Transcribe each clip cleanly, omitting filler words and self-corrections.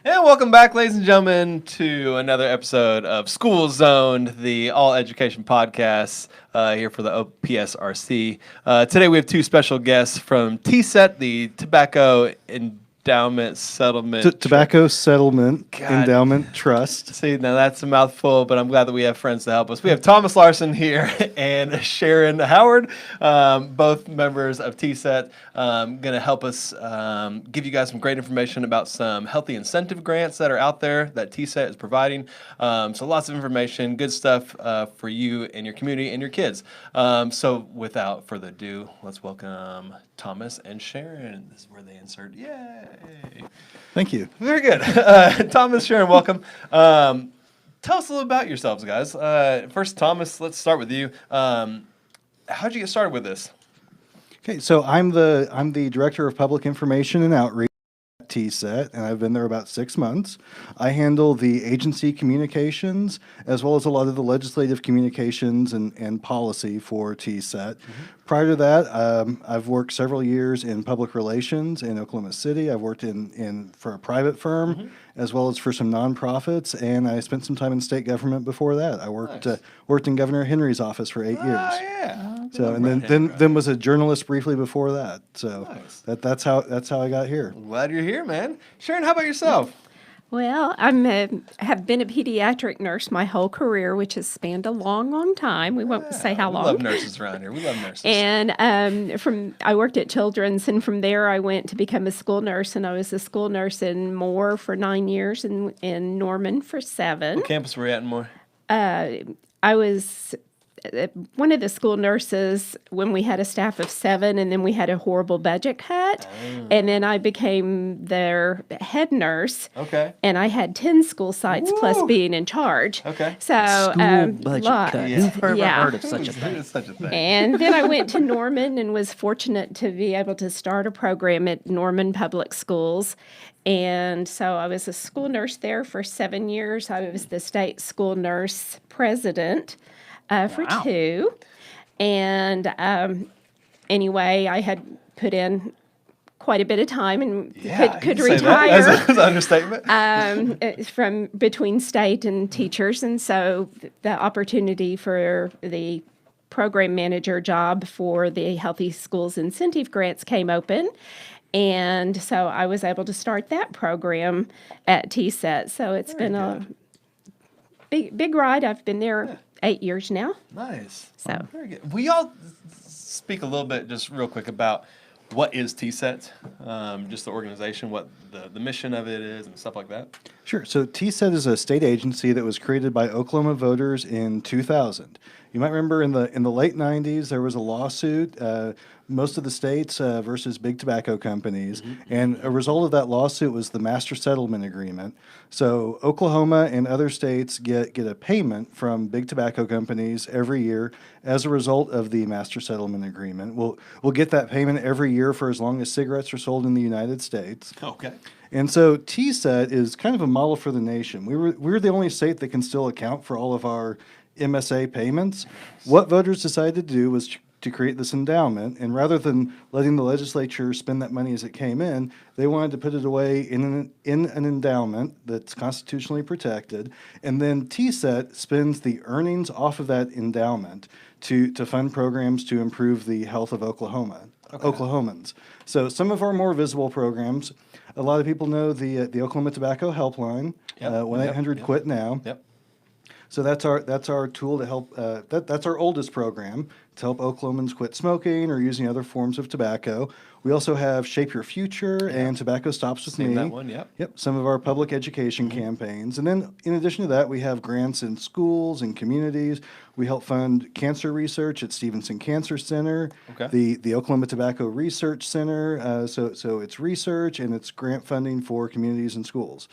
And welcome back, ladies and gentlemen, to another episode of School Zoned, the all education podcast here for the OPSRC. Today we have two special guests from TSET, the Tobacco Endowment Settlement. Tobacco Settlement God. Endowment Trust. See, now that's a mouthful, but I'm glad that we have friends to help us. We have Thomas Larson here and Sharon Howard, both members of TSET, going to help us give you guys some great information about some healthy incentive grants that are out there that TSET is providing. So lots of information, good stuff for you and your community and your kids. So without further ado, let's welcome Thomas and Sharon. This is where they insert, yay. Thank you. Very good. Thomas, Sharon, welcome. Tell us a little about yourselves, guys. First, Thomas, let's start with you. How'd you get started with this? Okay, so I'm the Director of Public Information and Outreach at TSET, and I've been there about 6 months. I handle the agency communications as well as a lot of the legislative communications and policy for TSET. Prior to that, I've worked several years in public relations in Oklahoma City. I've worked for a private firm as well as for some nonprofits, and I spent some time in state government before that. I worked in Governor Henry's office for 8 years. Oh, yeah. So and then was a journalist briefly before that. So that's how I got here. I'm glad you're here, man. Sharon, how about yourself? Well, have been a pediatric nurse my whole career, which has spanned a long, long time. We won't say how long. We love nurses around here. We love nurses. And I worked at Children's, and from there I went to become a school nurse, and I was a school nurse in Moore for 9 years, and in Norman for 7. What campus were you at in Moore? I was one of the school nurses when we had a staff of 7, and then we had a horrible budget cut, and then I became their head nurse. Okay. And I had 10 school sites plus being in charge. Okay. So Budget cut. Who've ever heard of such a thing? It's such a thing. And then I went to Norman and was fortunate to be able to start a program at Norman Public Schools. And so I was a school nurse there for 7 years. I was the state school nurse president for 2. And anyway, I had put in quite a bit of time and could retire. That's an understatement. From between state and teachers. And so the opportunity for the program manager job for the Healthy Schools Incentive Grants came open. And so I was able to start that program at TSET. So it's been a big ride. I've been there 8 years now. Nice. So Very good. Will y'all speak a little bit, just real quick, about what is TSET, just the organization, what the mission of it is, and stuff like that? Sure. So TSET is a state agency that was created by Oklahoma voters in 2000. You might remember in the late 90s there was a lawsuit, most of the states versus big tobacco companies, and a result of that lawsuit was the Master Settlement Agreement. So Oklahoma and other states get a payment from big tobacco companies every year as a result of the Master Settlement Agreement. We'll get that payment every year for as long as cigarettes are sold in the United States. Okay. And so TSET is kind of a model for the nation. We're the only state that can still account for all of our MSA payments. What voters decided to do was to create this endowment, and rather than letting the legislature spend that money as it came in, they wanted to put it away in an endowment that's constitutionally protected, and then TSET spends the earnings off of that endowment to fund programs to improve the health of Oklahomans. So some of our more visible programs, a lot of people know the Oklahoma Tobacco Helpline, 1-800-QUIT-NOW. Yep. So that's our tool to help. That's our oldest program to help Oklahomans quit smoking or using other forms of tobacco. We also have Shape Your Future and Tobacco Stops With Seen Me. that one, yep. Yep, some of our public education campaigns. And then in addition to that, we have grants in schools and communities. We help fund cancer research at Stevenson Cancer Center, Okay. the Oklahoma Tobacco Research Center. So it's research and it's grant funding for communities and schools.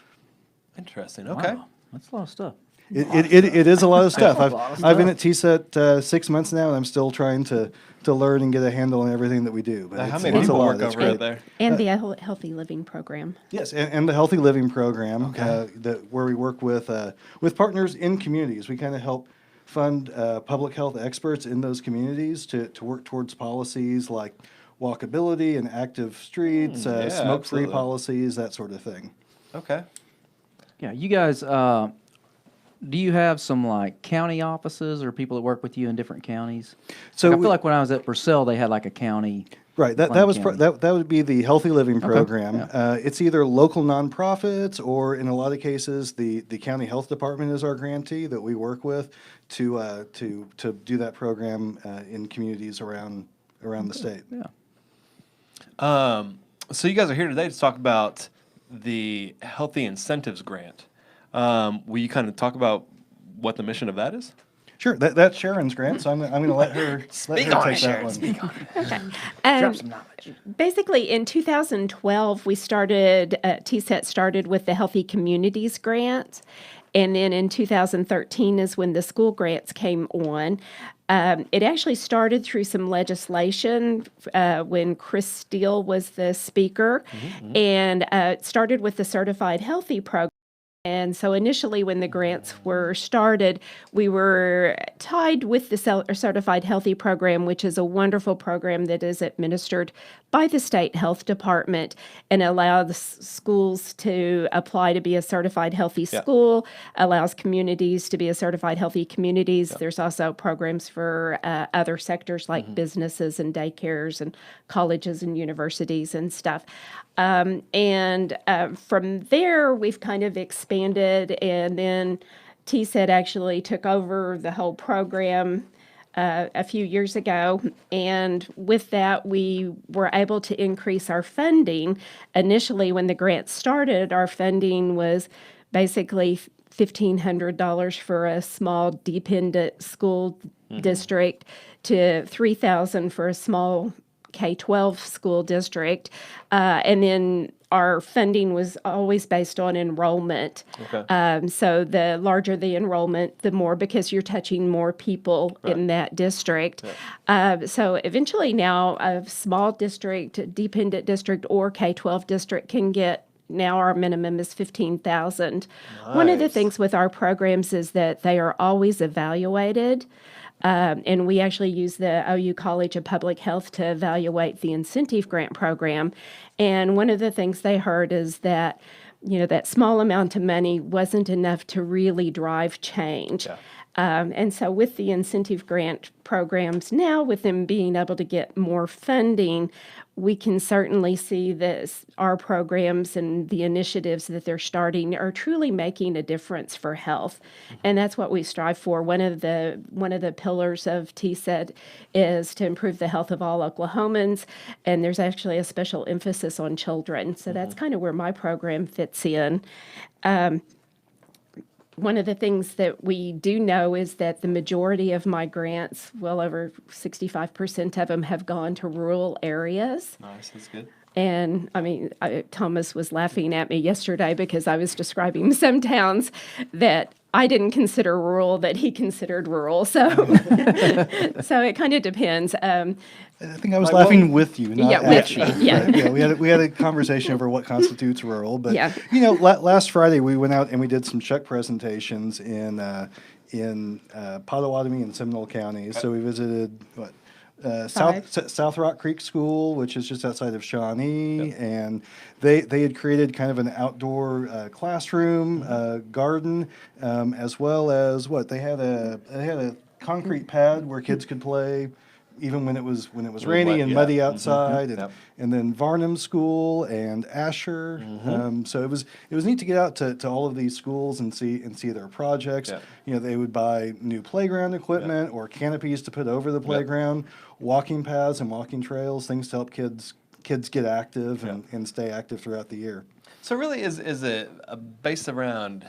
Interesting. Okay. Wow, that's a lot of stuff. It is a lot of stuff. A lot of I've been stuff. at TSET 6 months now, and I'm still trying to learn and get a handle on everything that we do. But How it's many a people lot. work It's over great. there? and the Healthy Living Program. Yes, and the Healthy Living Program, where we work with partners in communities. We kind of help fund public health experts in those communities to work towards policies like walkability and active streets, smoke-free absolutely. policies, that sort of thing. Okay. Yeah, you guys, do you have some like county offices or people that work with you in different counties? So Like, I we- feel like when I was at Purcell, they had like a county. Right, that Lund was County. that would be the Healthy Living program. yeah. It's either local nonprofits or, in a lot of cases, the county health department is our grantee that we work with to do that program in communities around the state. Yeah. So you guys are here today to talk about the Healthy Incentives Grant. Will you kind of talk about what the mission of that is? Sure, that's Sharon's grant, so I'm going to let her take that one. Drop some knowledge. Basically, in 2012, we started, TSET started with the Healthy Communities Grant. And then in 2013 is when the school grants came on. It actually started through some legislation when Chris Steele was the speaker. And it started with the Certified Healthy program. And so initially, when the grants were started, we were tied with the Certified Healthy program, which is a wonderful program that is administered by the state health department and allows schools to apply to be a certified healthy school, allows communities to be a certified healthy communities. There's also programs for other sectors like businesses and daycares and colleges and universities and stuff. And from there, we've kind of expanded, and then TSET actually took over the whole program a few years ago. And with that, we were able to increase our funding. Initially, when the grant started, our funding was basically $1,500 for a small dependent school district to $3,000 for a small K-12 school district. And then our funding was always based on enrollment. Okay. So the larger the enrollment, the more, because you're touching more people in that district. So eventually now a small district, dependent district, or K-12 district can get, now our minimum is $15,000. One of the Nice. things with our programs is that they are always evaluated. And we actually use the OU College of Public Health to evaluate the incentive grant program. And one of the things they heard is that, that small amount of money wasn't enough to really drive change. And so with the incentive grant programs now, with them being able to get more funding, we can certainly see that our programs and the initiatives that they're starting are truly making a difference for health. And that's what we strive for. One of the pillars of TSET is to improve the health of all Oklahomans, and there's actually a special emphasis on children. So that's kind of where my program fits in. One of the things that we do know is that the majority of my grants, well over 65% of them, have gone to rural areas. Nice. That's good. And I mean, Thomas was laughing at me yesterday because I was describing some towns that I didn't consider rural that he considered rural. So, so it kind of depends. I think I was laughing with you, not Yeah, at with you. me, yeah. Right, we had a conversation over what constitutes rural, but Yeah. last Friday we went out and we did some check presentations in Potawatomi and Seminole counties. So we visited South Rock Creek School, which is just outside of Shawnee, and they had created kind of an outdoor classroom garden, as well as they had a concrete pad where kids could play even when it was rainy wet, and yeah. muddy outside, Yep. and then Varnum School and Asher. So it was neat to get out to all of these schools and see their projects. Yeah. They would buy new playground equipment or canopies to put over the playground, walking paths and walking trails, things to help kids get active and stay active throughout the year. So really, is it based around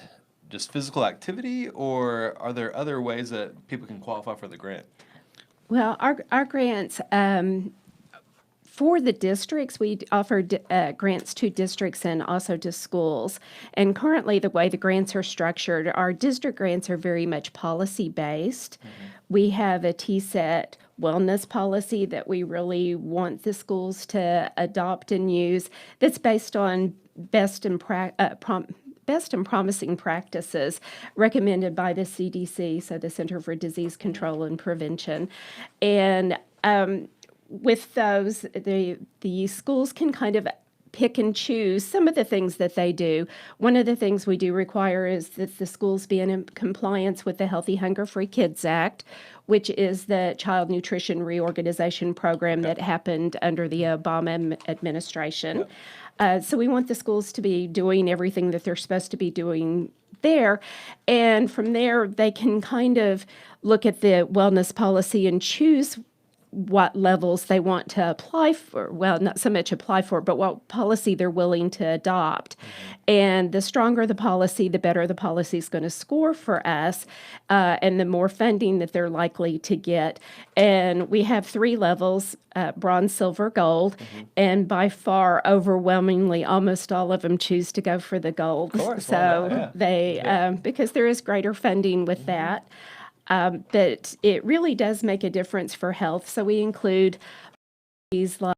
just physical activity, or are there other ways that people can qualify for the grant? Well, our grants, for the districts, we offer grants to districts and also to schools. And currently, the way the grants are structured, our district grants are very much policy-based. We have a TSET wellness policy that we really want the schools to adopt and use that's based on best and promising practices recommended by the CDC, so the Center for Disease Control and Prevention. And with those, the schools can kind of pick and choose some of the things that they do. One of the things we do require is that the schools be in compliance with the Healthy Hunger Free Kids Act, which is the child nutrition reorganization program that happened under the Obama administration. So we want the schools to be doing everything that they're supposed to be doing there. And from there, they can kind of look at the wellness policy and choose what levels they want to apply for. Well, not so much apply for, but what policy they're willing to adopt. And the stronger the policy, the better the policy is going to score for us, and the more funding that they're likely to get. And we have 3 levels, bronze, silver, gold, and by far, overwhelmingly, almost all of them choose to go for the gold. course, So why not? Yeah. they, because there is greater funding with that. But it really does make a difference for health. So we include these like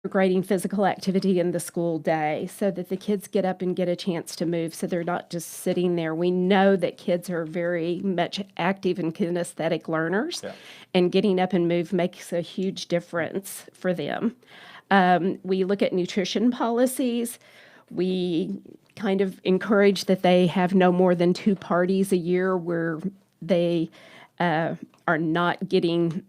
integrating physical activity in the school day so that the kids get up and get a chance to move so they're not just sitting there. We know that kids are very much active and kinesthetic learners, and getting up and move makes a huge difference for them. We look at nutrition policies. We kind of encourage that they have no more than 2 parties a year where they are not getting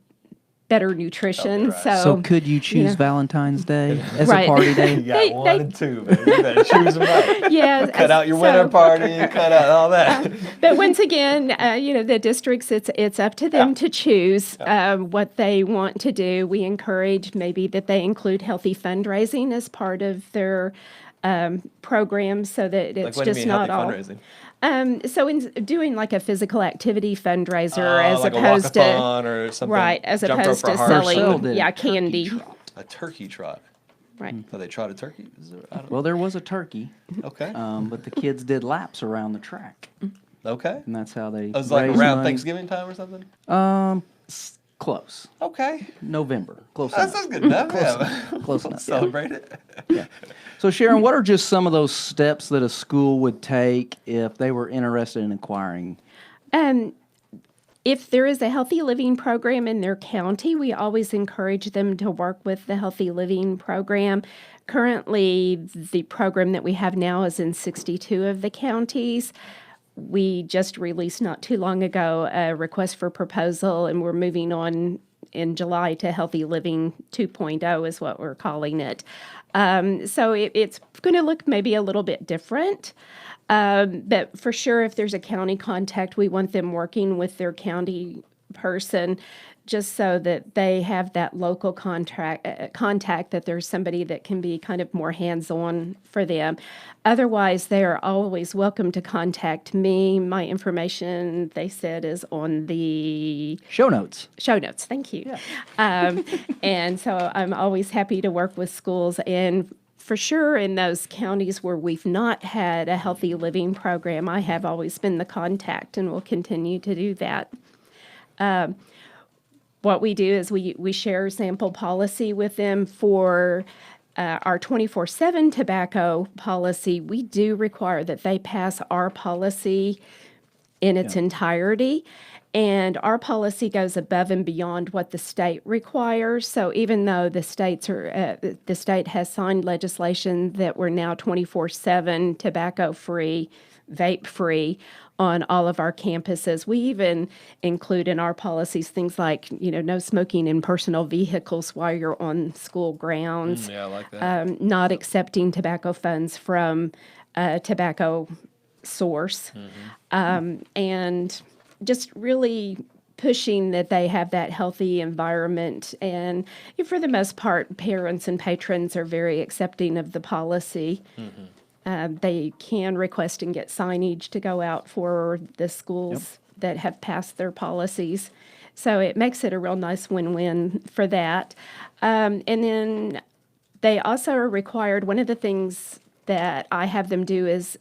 better nutrition. right. So could you choose know. Valentine's Day as Right. a party You day? got They- 1 and 2, man. You better choose them right. Yeah, Cut out your so- winter party, cut out all that. But once again, the districts, it's up to them to choose what they want to do. We encourage maybe that they include healthy fundraising as part of their program so that Like, it's what do you just mean, not all. healthy fundraising? So in doing like a physical activity fundraiser as like opposed a to, walkathon or something. right, as jump rope opposed for a to heart. Marcel selling, did. candy. A turkey trot. Right. So they trot a turkey? Is there, I don't Well, there was a turkey, Okay. but the kids did laps around the track, Okay. and that's how they It was like raised around money. Thanksgiving time or something? Close. Okay. November. Close That's enough. good enough. Yeah. Close enough. Yeah. Celebrate it. So, Sharon, what are just some of those steps that a school would take if they were interested in inquiring? If there is a healthy living program in their county, we always encourage them to work with the healthy living program. Currently, the program that we have now is in 62 of the counties. We just released not too long ago a request for proposal, and we're moving on in July to Healthy Living 2.0 is what we're calling it. So it's going to look maybe a little bit different. But for sure, if there's a county contact, we want them working with their county person just so that they have that local contact, that there's somebody that can be kind of more hands-on for them. Otherwise, they are always welcome to contact me. My information, they said, is on the Show notes. show notes. Thank you. And so I'm always happy to work with schools. And for sure, in those counties where we've not had a healthy living program, I have always been the contact and will continue to do that. What we do is we share sample policy with them for our 24/7 tobacco policy. We do require that they pass our policy in its entirety. And our policy goes above and beyond what the state requires. So even though the state has signed legislation that we're now 24/7 tobacco-free, vape-free on all of our campuses, we even include in our policies things like, no smoking in personal vehicles while you're on school grounds, Yeah, I like that. not accepting tobacco funds from a tobacco source, and just really pushing that they have that healthy environment. And for the most part, parents and patrons are very accepting of the policy. They can request and get signage to go out for the schools that have passed their policies. So it makes it a real nice win-win for that. And then they also are required, one of the things that I have them do is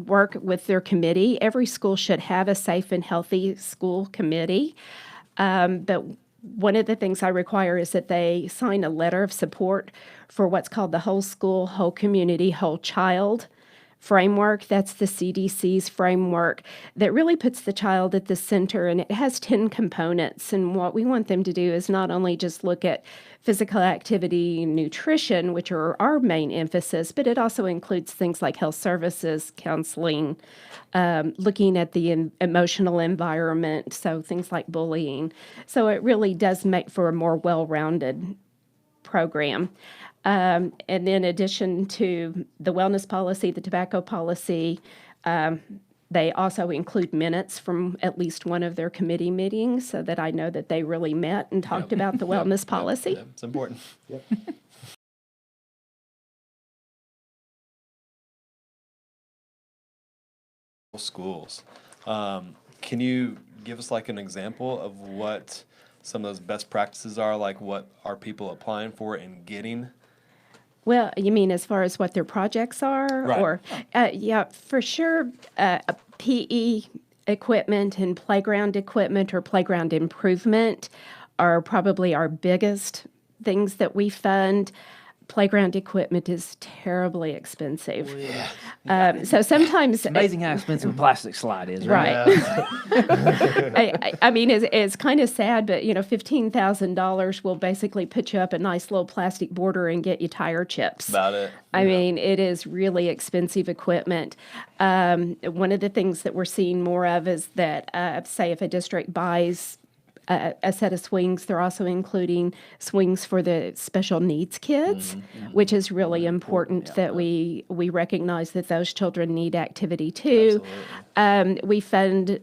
work with their committee. Every school should have a safe and healthy school committee. But one of the things I require is that they sign a letter of support for what's called the whole school, whole community, whole child framework. That's the CDC's framework that really puts the child at the center, and it has 10 components. And what we want them to do is not only just look at physical activity, nutrition, which are our main emphasis, but it also includes things like health services, counseling, looking at the emotional environment, so things like bullying. So it really does make for a more well-rounded program. And in addition to the wellness policy, the tobacco policy, they also include minutes from at least one of their committee meetings so that I know that they really met and talked about the wellness policy. It's important. Schools. Can you give us like an example of what some of those best practices are, like what are people applying for and getting? Well, you mean as far as what their projects are? Right. Or, yeah, for sure, PE equipment and playground equipment or playground improvement are probably our biggest things that we fund. Playground equipment is terribly expensive. So sometimes Amazing how expensive a plastic slide is, right. right? I mean, it's kind of sad, but $15,000 will basically put you up a nice little plastic border and get you tire chips. About it. I mean, it is really expensive equipment. One of the things that we're seeing more of is that, say, if a district buys a set of swings, they're also including swings for the special needs kids, which is really important that we recognize that those children need activity too. We fund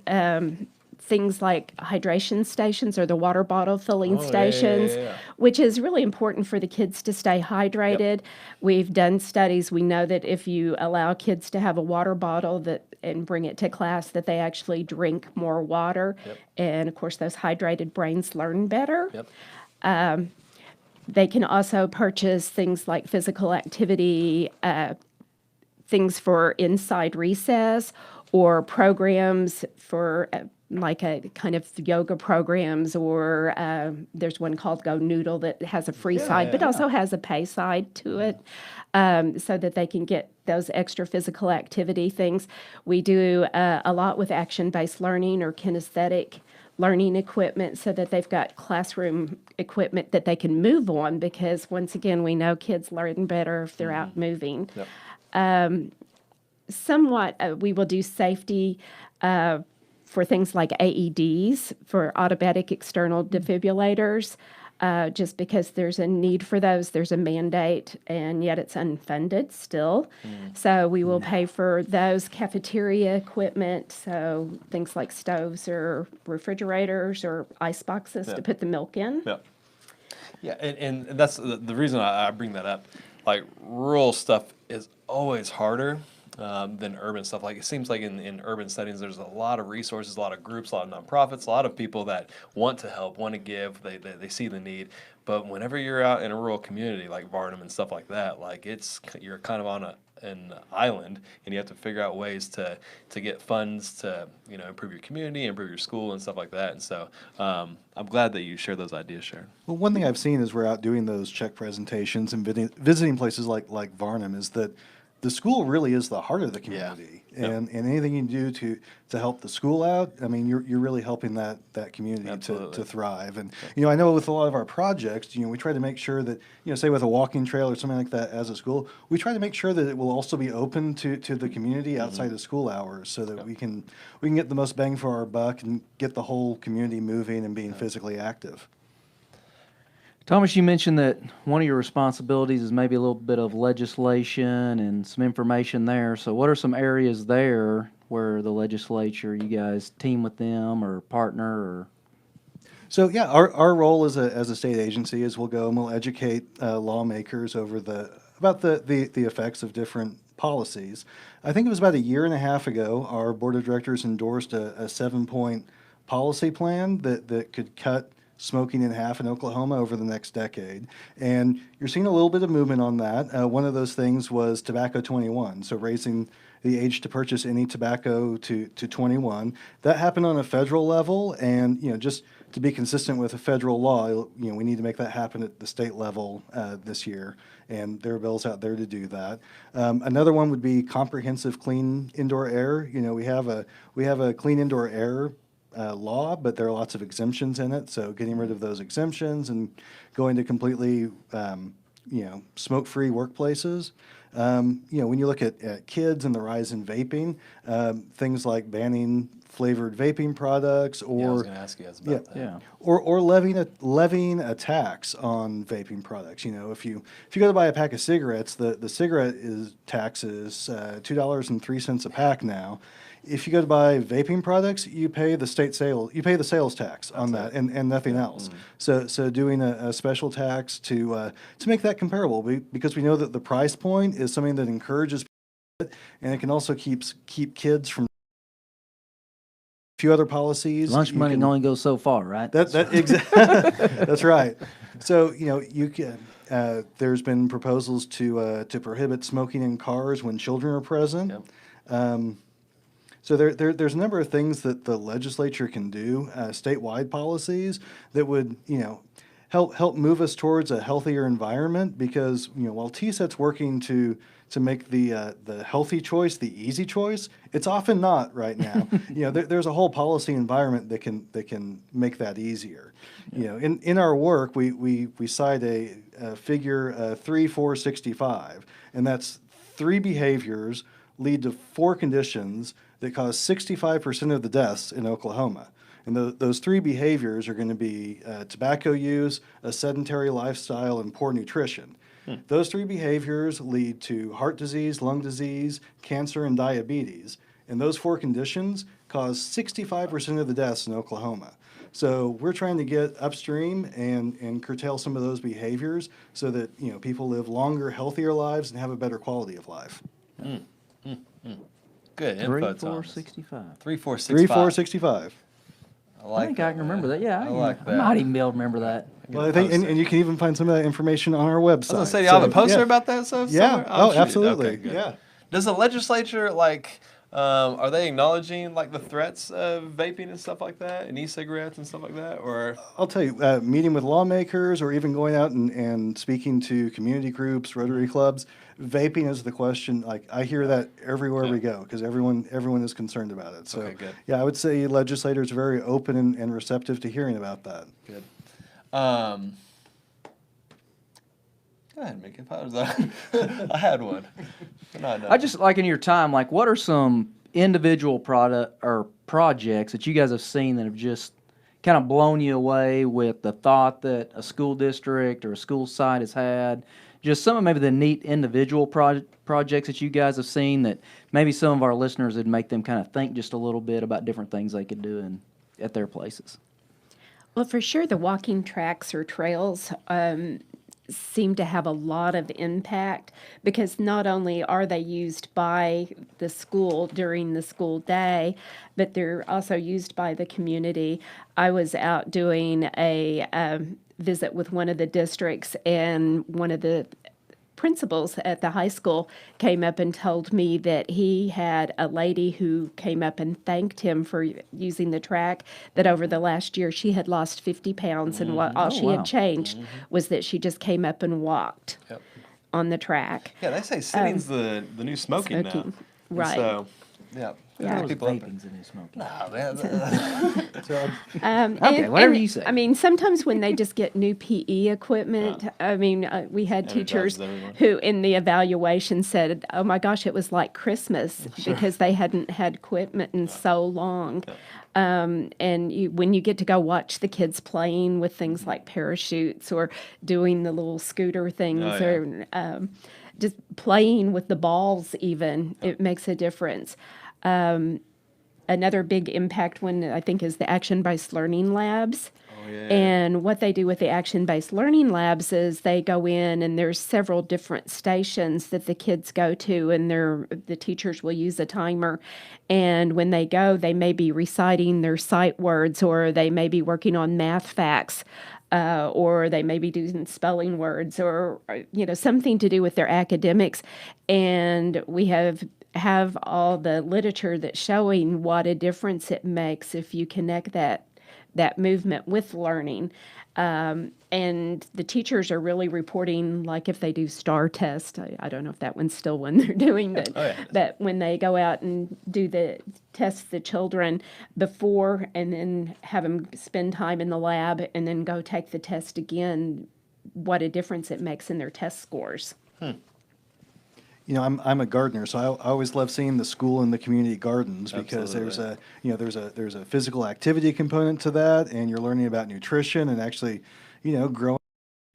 things like hydration stations or the water bottle filling stations, which is really important for the kids to stay hydrated. We've done studies. We know that if you allow kids to have a water bottle and bring it to class, that they actually drink more water. And of course, those hydrated brains learn better. They can also purchase things like physical activity, things for inside recess, or programs for like a kind of yoga programs, or there's one called Go Noodle that has a free side, but also has a pay side to it, so that they can get those extra physical activity things. We do a lot with action-based learning or kinesthetic learning equipment so that they've got classroom equipment that they can move on, because once again, we know kids learn better if they're out moving. Somewhat, we will do safety for things like AEDs, for automatic external defibrillators, just because there's a need for those. There's a mandate, and yet it's unfunded still. So we will pay for those. Cafeteria equipment, so things like stoves or refrigerators or ice boxes to put the milk in. Yeah, and that's the reason I bring that up. Like, rural stuff is always harder than urban stuff. Like, it seems like in urban settings, there's a lot of resources, a lot of groups, a lot of nonprofits, a lot of people that want to help, want to give, they see the need. But whenever you're out in a rural community like Varnum and stuff like that, like you're kind of on an island, and you have to figure out ways to get funds to improve your community, improve your school, and stuff like that. And so I'm glad that you shared those ideas, Sharon. Well, one thing I've seen as we're out doing those check presentations and visiting places like Varnum is that the school really is the heart of the community, and anything you can do to help the school out, I mean, you're really helping that community to thrive. And I know with a lot of our projects, we try to make sure that say with a walking trail or something like that as a school, we try to make sure that it will also be open to the community outside of school hours, so that we can get the most bang for our buck and get the whole community moving and being physically active. Thomas, you mentioned that one of your responsibilities is maybe a little bit of legislation and some information there. So what are some areas there where the legislature, you guys team with them or partner? Or? So yeah, our role as a state agency is we'll go and we'll educate lawmakers about the effects of different policies. I think it was about a year and a half ago, our board of directors endorsed a 7-point policy plan that could cut smoking in half in Oklahoma over the next decade. And you're seeing a little bit of movement on that. One of those things was Tobacco 21, so raising the age to purchase any tobacco to 21. That happened on a federal level, and just to be consistent with a federal law, we need to make that happen at the state level this year, and there are bills out there to do that. Another one would be comprehensive clean indoor air. We have a clean indoor air law, but there are lots of exemptions in it. So getting rid of those exemptions and going to completely smoke-free workplaces. When you look at kids and the rise in vaping, things like banning flavored vaping products, or I was going to ask you guys about that. Yeah. or levying a tax on vaping products. If you go to buy a pack of cigarettes, the cigarette tax is $2.03 a pack now. If you go to buy vaping products, you pay the sales tax on that, and nothing else. So doing a special tax to make that comparable, because we know that the price point is something that encourages it, and it can also keep kids from. Few other policies. Lunch money can only goes so far, right? That's right. So you can. There's been proposals to prohibit smoking in cars when children are present. Yep. So there's a number of things that the legislature can do, statewide policies that would help move us towards a healthier environment. Because while TSET's working to make the healthy choice the easy choice, it's often not right now. There's a whole policy environment that can make that easier. In our work, we cite a figure 3, 4, 65, and that's 3 behaviors lead to 4 conditions that cause 65% of the deaths in Oklahoma. And those 3 behaviors are going to be tobacco use, a sedentary lifestyle, and poor nutrition. Those 3 behaviors lead to heart disease, lung disease, cancer, and diabetes. And those 4 conditions cause 65% of the deaths in Oklahoma. So we're trying to get upstream and curtail some of those behaviors so that people live longer, healthier lives and have a better quality of life. Good 3, info, 4, Thomas. 65. 3, 4, 6, 3, 5. 4, 65. I think I can remember that. Yeah, I like that. I might even be able to remember that. Well, I think, and you can even find some of that information on our website. I was going to say, do y'all have a poster about that stuff? Yeah. somewhere? Oh, shoot. absolutely. Okay, good. Yeah. Does the legislature, are they acknowledging, the threats of vaping and stuff like that, and e-cigarettes and stuff like that? Or I'll tell you, meeting with lawmakers or even going out and speaking to community groups, Rotary clubs, vaping is the question. I hear that everywhere we go because everyone is concerned about it. So, Okay, good. yeah, I would say legislators are very open and receptive to hearing about that. Good. Go ahead, Mickey. I had one. No. I just in your time, what are some individual projects that you guys have seen that have just kind of blown you away with the thought that a school district or a school site has had? Just some of maybe the neat individual projects that you guys have seen that maybe some of our listeners would make them kind of think just a little bit about different things they could do at their places. Well, for sure, the walking tracks or trails seem to have a lot of impact because not only are they used by the school during the school day, but they're also used by the community. I was out doing a visit with one of the districts, and one of the principals at the high school came up and told me that he had a lady who came up and thanked him for using the track, that over the last year she had lost 50 pounds, and all she wow. had changed was that she just came up and walked Yep. on the track. Yeah, they say sitting's the new smoking now. Smoking, And right. So, yeah. Yeah. People up there. Vaping's the new smoking. Oh, man. Okay, whatever you say. I mean, sometimes when they just get new PE equipment, we had Energizes teachers everyone. who in the evaluation said, oh my gosh, it was like Christmas because they hadn't had equipment in so long. And when you get to go watch the kids playing with things like parachutes or doing the little scooter things Oh, yeah. or just playing with the balls even, it makes a difference. Another big impact one, I think, is the action-based learning labs. Oh, yeah. And what they do with the action-based learning labs is they go in and there's several different stations that the kids go to, and the teachers will use a timer. And when they go, they may be reciting their sight words, or they may be working on math facts, or they may be doing spelling words, or something to do with their academics. And we have have all the literature that's showing what a difference it makes if you connect that movement with learning. And the teachers are really reporting, like if they do STAR test, I don't know if that one's still one they're doing, but, but when they go out and do test the children before and then have them spend time in the lab and then go take the test again, what a difference it makes in their test scores. You know, I'm a gardener, so I always love seeing the school and the community gardens because there's a there's a physical activity component to that, and you're learning about nutrition and actually, growing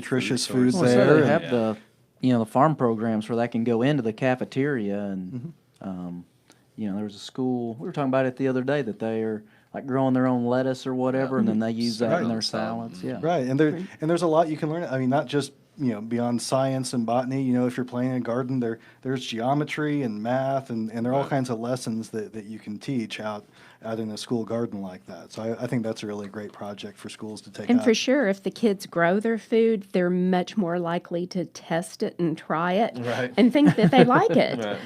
nutritious foods Well, so there. they have the the farm programs where they can go into the cafeteria and there was a school we were talking about it the other day that they are like growing their own lettuce or whatever, and then they use that in their salads. Yeah, Right, and there's a lot you can learn. I mean, not just beyond science and botany. If you're playing a garden, there's geometry and math, and there are all kinds of lessons that you can teach out in a school garden like that. So I think that's a really great project for schools to take And out. for sure, if the kids grow their food, they're much more likely to test it and try it and think that they like it.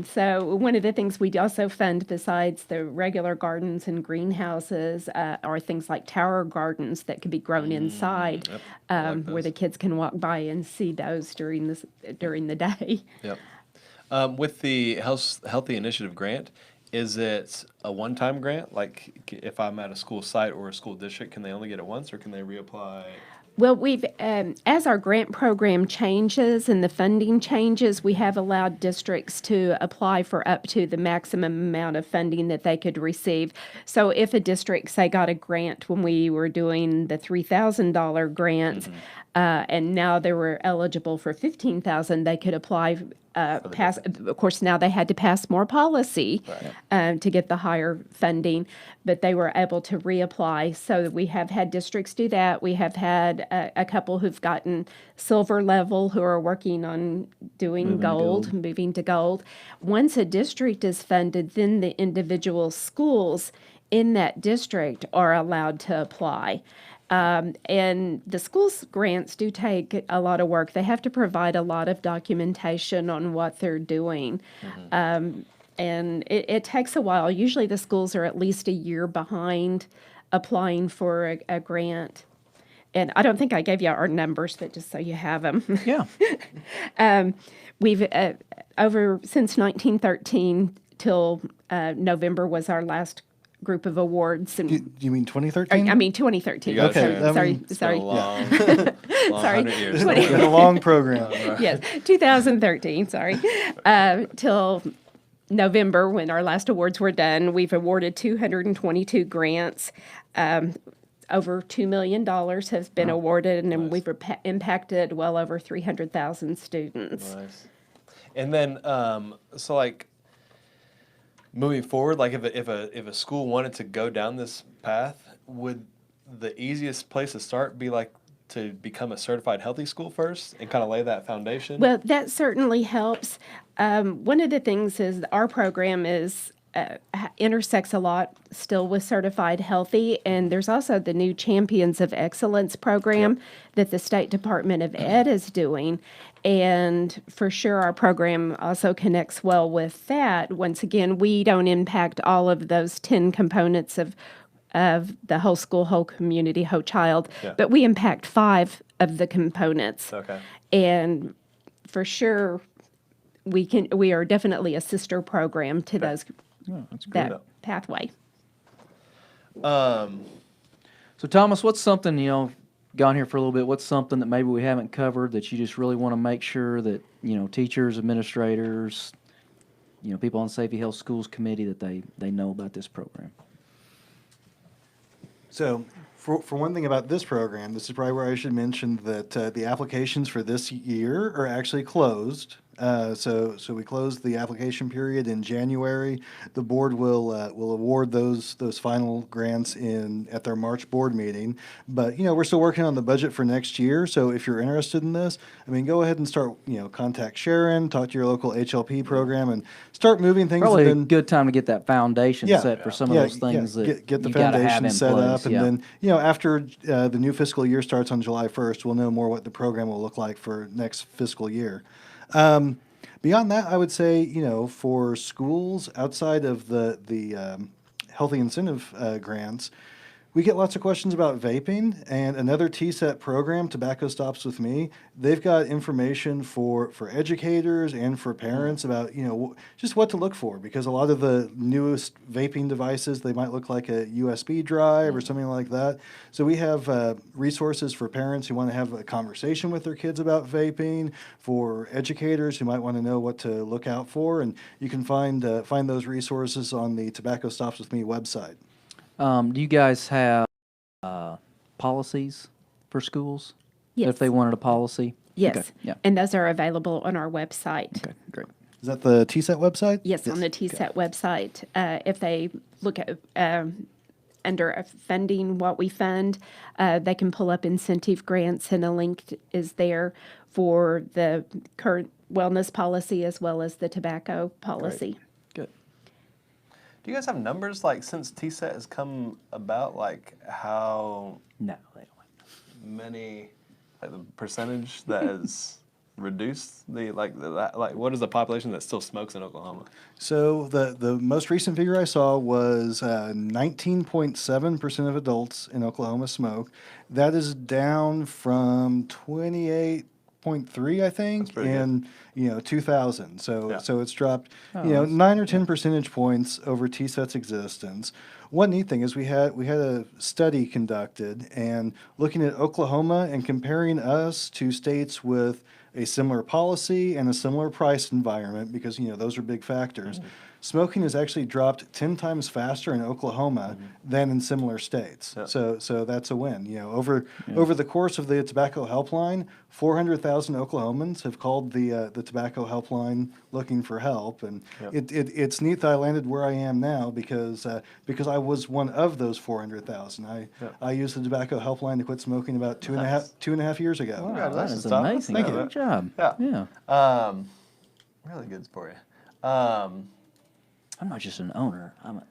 So one of the things we also fund besides the regular gardens and greenhouses are things like tower gardens that could be grown inside, where the kids can walk by and see those during the day. Yep. With the Healthy Initiative grant, is it a one-time grant? Like if I'm at a school site or a school district, can they only get it once or can they reapply? Well, we've, as our grant program changes and the funding changes, we have allowed districts to apply for up to the maximum amount of funding that they could receive. So if a district, say, got a grant when we were doing the $3,000 grants, and now they were eligible for $15,000, they could apply. Pass. Of course, now they had to pass more policy to get the higher funding, but they were able to reapply. So we have had districts do that. We have had a couple who've gotten silver level who are working on doing moving to gold. Once a district is funded, then the individual schools in that district are allowed to apply. And the schools grants do take a lot of work. They have to provide a lot of documentation on what they're doing. And it takes a while. Usually the schools are at least a year behind applying for a grant. And I don't think I gave you our numbers, but just so you have them. Yeah. We've, since 1913 till November was our last group of awards. And Do you mean 2013? I mean 2013. You got it, Okay, Sharon. Sorry. It's been a long, long Sorry. 100 years. It's been a long program. Yes, 2013, sorry. Till November, when our last awards were done, we've awarded 222 grants. Over $2 million has been awarded, and we've impacted well over 300,000 students. Nice. And then, so like moving forward, like if a school wanted to go down this path, would the easiest place to start be like to become a certified healthy school first and kind of lay that foundation? Well, that certainly helps. One of the things is our program is intersects a lot still with certified healthy, and there's also the new Champions of Excellence program that the State Department of Ed is doing. And for sure, our program also connects well with that. Once again, we don't impact all of those 10 components of the whole school, whole community, whole child, but we impact 5 of the components. Okay. And for sure, we are definitely a sister program to those that pathway. So Thomas, what's something, gone here for a little bit, what's something that maybe we haven't covered that you just really want to make sure that, teachers, administrators, people on Safety Health Schools Committee that they know about this program? So, for one thing about this program, this is probably where I should mention that the applications for this year are actually closed. So we closed the application period in January. The board will award those final grants at their March board meeting. But we're still working on the budget for next year. So if you're interested in this, go ahead and start. Contact Sharon, talk to your local HLP program, and start moving things. Probably a and then, good time to get that foundation set for some of those things that get the you gotta have foundation in set place. up, and then after the new fiscal year starts on July 1st, we'll know more what the program will look like for next fiscal year. Beyond that, I would say, for schools outside of the healthy incentive grants, we get lots of questions about vaping, and another TSET program, Tobacco Stops With Me, they've got information for educators and for parents about, just what to look for, because a lot of the newest vaping devices, they might look like a USB drive or something like that. So we have resources for parents who want to have a conversation with their kids about vaping, for educators who might want to know what to look out for, and you can find those resources on the Tobacco Stops With Me website. Do you guys have policies for schools? Yes. If they wanted a policy? Yes. Okay, yeah. And those are available on our website. Okay, great. Is that the TSET website? Yes, on the TSET website. If they look at under funding, what we fund, they can pull up incentive grants, and a link is there for the current wellness policy as well as the tobacco policy. Good. Do you guys have numbers, like, since TSET has come about, like, how No, they don't. many, like, the percentage that has reduced what is the population that still smokes in Oklahoma? So the most recent figure I saw was 19.7% of adults in Oklahoma smoke. That is down from 28.3, I think, pretty good. in 2000. So Yeah. so it's dropped, Oh, 9 or 10 percentage points over TSET's existence. One neat thing is we had a study conducted and looking at Oklahoma and comparing us to states with a similar policy and a similar price environment, because those are big factors. Smoking has actually dropped 10 times faster in Oklahoma than in similar states. Yep. So that's a win. Over the course of the tobacco helpline, 400,000 Oklahomans have called the tobacco helpline looking for help, and Yep. it's neat that I landed where I am now because I was one of those 400,000. Yep. I used the tobacco helpline to quit smoking about two and Nice. a half years ago. Wow, that Congratulations, is Tom. amazing. Thank you. Good job. Yeah. Yeah. Really good for you. I'm not just an owner. I'm a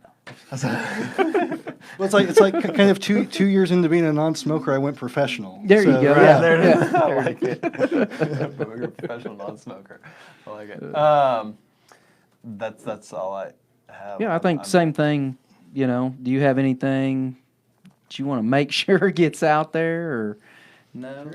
Well, it's like kind of two years into being a non-smoker, I went professional. There you So, go. Right, Yeah. there it is. Yeah. I like it. You're a professional non-smoker. I like it. That's all I have. Yeah, I think same thing. Do you have anything that you want to make sure gets out there, or no?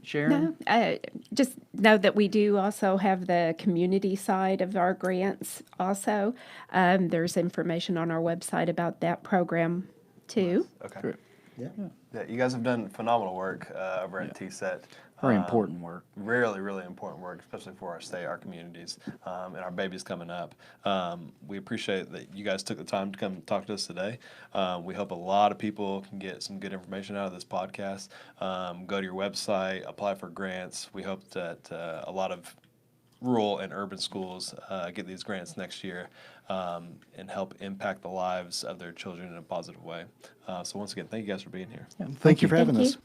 Sharon? No, just know that we do also have the community side of our grants also. There's information on our website about that program too. Okay. Great. Yeah. Yeah, you guys have done phenomenal work over at TSET. Very important work. Really, really important work, especially for our state, our communities, and our babies coming up. We appreciate that you guys took the time to come talk to us today. We hope a lot of people can get some good information out of this podcast. Go to your website, apply for grants. We hope that a lot of rural and urban schools get these grants next year and help impact the lives of their children in a positive way. So once again, thank you guys for being here. Thank you for having Thank us. you.